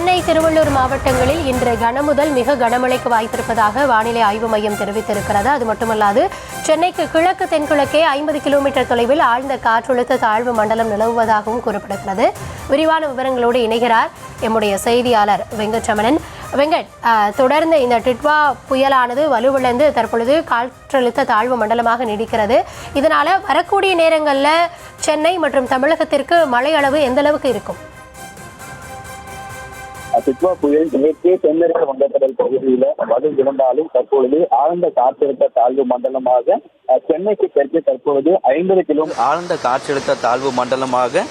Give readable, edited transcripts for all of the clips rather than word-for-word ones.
சென்னை, திருவள்ளூர் மாவட்டங்களில் இன்று கனமுதல் மிக கனமழைக்கு வாய்ப்பிருப்பதாக வானிலை ஆய்வு மையம் தெரிவித்திருக்கிறது. அது மட்டுமல்லாது சென்னைக்கு கிழக்கு தென்கிழக்கே 50 கிலோமீட்டர் தொலைவில் ஆழ்ந்த காற்றழுத்த தாழ்வு மண்டலம் நிலவுவதாகவும் கூறப்படுகிறது. விரிவான விவரங்களோடு இணைகிறார் எம்முடைய செய்தியாளர் வெங்கட்ரமணன். வெங்கட், தொடர்ந்து இந்த டிட்வா புயலானது வலுவிழந்து தற்பொழுது காற்றழுத்த தாழ்வு மண்டலமாக நீடிக்கிறது. இதனால வரக்கூடிய நேரங்களில் சென்னை மற்றும் தமிழகத்திற்கு மழை அளவு எந்த அளவுக்கு இருக்கும்? டிட்வா புயல் நேற்று தென்மேற்கு வங்கக்கடல் பகுதியில வலு விழுந்தாலும் தற்பொழுது ஆழ்ந்த காற்றழுத்த தாழ்வு மண்டலமாக சென்னைக்கு தெற்கே தற்பொழுது 50 கிலோமீட்டர் ஆழ்ந்த காற்றழுத்த தாழ்வு மண்டலமாக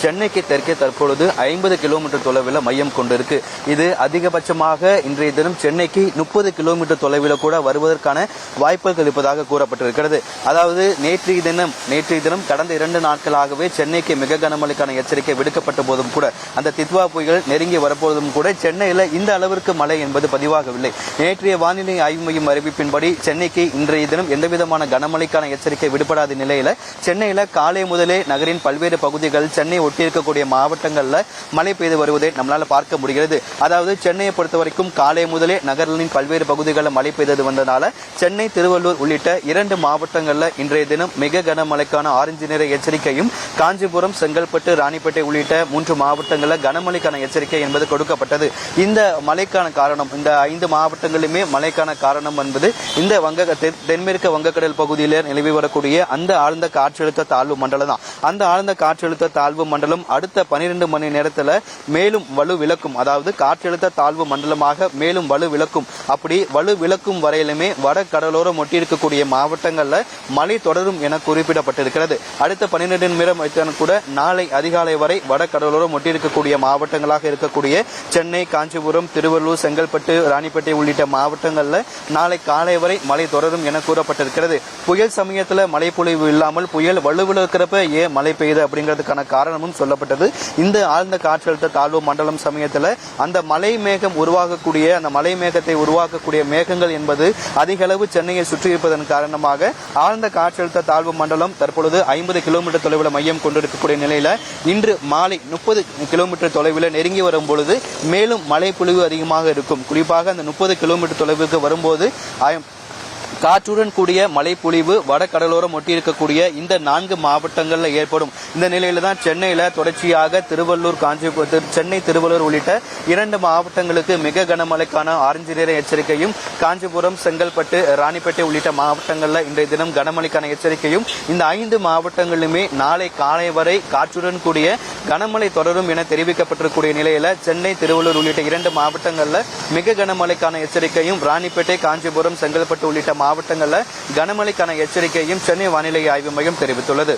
சென்னைக்கு தெற்கே தற்பொழுது 50 கிலோமீட்டர் தொலைவில் மையம் கொண்டிருக்கு. இது அதிகபட்சமாக இன்றைய தினம் சென்னைக்கு 30 கிலோமீட்டர் தொலைவில் கூட வருவதற்கான வாய்ப்புகள் இருப்பதாக கூறப்பட்டிருக்கிறது. அதாவது நேற்றைய தினம் கடந்த 2 நாட்களாகவே சென்னைக்கு மிக கனமழைக்கான எச்சரிக்கை விடுக்கப்பட்ட போதும் கூட அந்த டிட்வா புயல் நெருங்கி வரப்போதும் கூட சென்னையில் இந்த அளவிற்கு மழை என்பது பதிவாகவில்லை. நேற்றைய வானிலை ஆய்வு மையம் அறிவிப்பின்படி சென்னைக்கு இன்றைய தினம் எந்தவிதமான கனமழைக்கான எச்சரிக்கை விடுபடாத நிலையில சென்னையில காலை முதலே நகரின் பல்வேறு பகுதிகள், சென்னை ஒட்டியிருக்கக்கூடிய மாவட்டங்கள்ல மழை பெய்து வருவதை நம்மளால பார்க்க முடிகிறது. அதாவது சென்னையை பொறுத்த வரைக்கும் காலை முதலே நகரின் பல்வேறு பகுதிகளில் மழை பெய்தது வந்ததால சென்னை, திருவள்ளூர் உள்ளிட்ட 2 மாவட்டங்கள்ல இன்றைய தினம் மிக கனமழைக்கான ஆரஞ்சு நிற எச்சரிக்கையும், காஞ்சிபுரம், செங்கல்பட்டு, ராணிப்பேட்டை உள்ளிட்ட 3 மாவட்டங்களில் கனமழைக்கான எச்சரிக்கை என்பது கொடுக்கப்பட்டது. இந்த மழைக்கான காரணம், இந்த 5 மாவட்டங்களிலுமே மழைக்கான காரணம் என்பது இந்த தென்மேற்கு வங்கக்கடல் பகுதியில் நிலவி வரக்கூடிய அந்த ஆழ்ந்த காற்றழுத்த தாழ்வு மண்டலம் தான். அந்த ஆழ்ந்த காற்றழுத்த தாழ்வு மண்டலம் அடுத்த 12 மணி நேரத்தில் மேலும் வலு விலக்கும். அதாவது காற்றழுத்த தாழ்வு மண்டலமாக மேலும் வலு விலக்கும். அப்படி வலு விலக்கும் வரையிலுமே வட கடலோரம் ஒட்டியிருக்கக்கூடிய மாவட்டங்களில் மழை தொடரும் என குறிப்பிடப்பட்டிருக்கிறது. அடுத்த 12 நிமிடம் கூட நாளை அதிகாலை வரை வட கடலோரம் ஒட்டியிருக்கக்கூடிய மாவட்டங்களாக இருக்கக்கூடிய சென்னை, காஞ்சிபுரம், திருவள்ளூர், செங்கல்பட்டு, ராணிப்பேட்டை உள்ளிட்ட மாவட்டங்களில் நாளை காலை வரை மழை தொடரும் என கூறப்பட்டிருக்கிறது. புயல் சமயத்தில் மழை பொழிவு இல்லாமல் புயல் வலுவிழக்கிறப்ப ஏன் மழை பெய்யுது அப்படிங்கிறதுக்கான காரணமும் சொல்லப்பட்டது. இந்த ஆழ்ந்த காற்றழுத்த தாழ்வு மண்டலம் சமயத்தில் அந்த மலை மேகம் உருவாகக்கூடிய அந்த மலை மேகத்தை உருவாக்கக்கூடிய மேகங்கள் என்பது அதிக அளவு சென்னையை சுற்றியிருப்பதன் காரணமாக ஆழ்ந்த காற்றழுத்த தாழ்வு மண்டலம் தற்பொழுது 50 கிலோமீட்டர் தொலைவில் மையம் கொண்டிருக்கக்கூடிய நிலையில இன்று மாலை 30 கிலோமீட்டர் தொலைவில் நெருங்கி வரும் பொழுது மேலும் மழை பொழிவு அதிகமாக இருக்கும். குறிப்பாக அந்த 30 கிலோமீட்டர் தொலைவுக்கு வரும்போது காற்றுடன் கூடிய மழை பொழிவு வட கடலோரம் ஒட்டியிருக்கக்கூடிய இந்த 4 மாவட்டங்களில் ஏற்படும். இந்த நிலையில தான் சென்னையில தொடர்ச்சியாக திருவள்ளூர், சென்னை, திருவள்ளூர் உள்ளிட்ட 2 மாவட்டங்களுக்கு மிக கனமழைக்கான ஆரஞ்சு நிற எச்சரிக்கையும், காஞ்சிபுரம், செங்கல்பட்டு, ராணிப்பேட்டை உள்ளிட்ட மாவட்டங்களில் இன்றைய தினம் கனமழைக்கான எச்சரிக்கையும், இந்த 5 மாவட்டங்களிலுமே நாளை காலை வரை காற்றுடன் கூடிய கனமழை தொடரும் என தெரிவிக்கப்பட்டிருக்கூடிய நிலையில சென்னை, திருவள்ளூர் உள்ளிட்ட 2 மாவட்டங்களில் மிக கனமழைக்கான எச்சரிக்கையும், ராணிப்பேட்டை, காஞ்சிபுரம், செங்கல்பட்டு உள்ளிட்ட மாவட்டங்களில் கனமழைக்கான எச்சரிக்கையும் சென்னை வானிலை ஆய்வு மையம் தெரிவித்துள்ளது.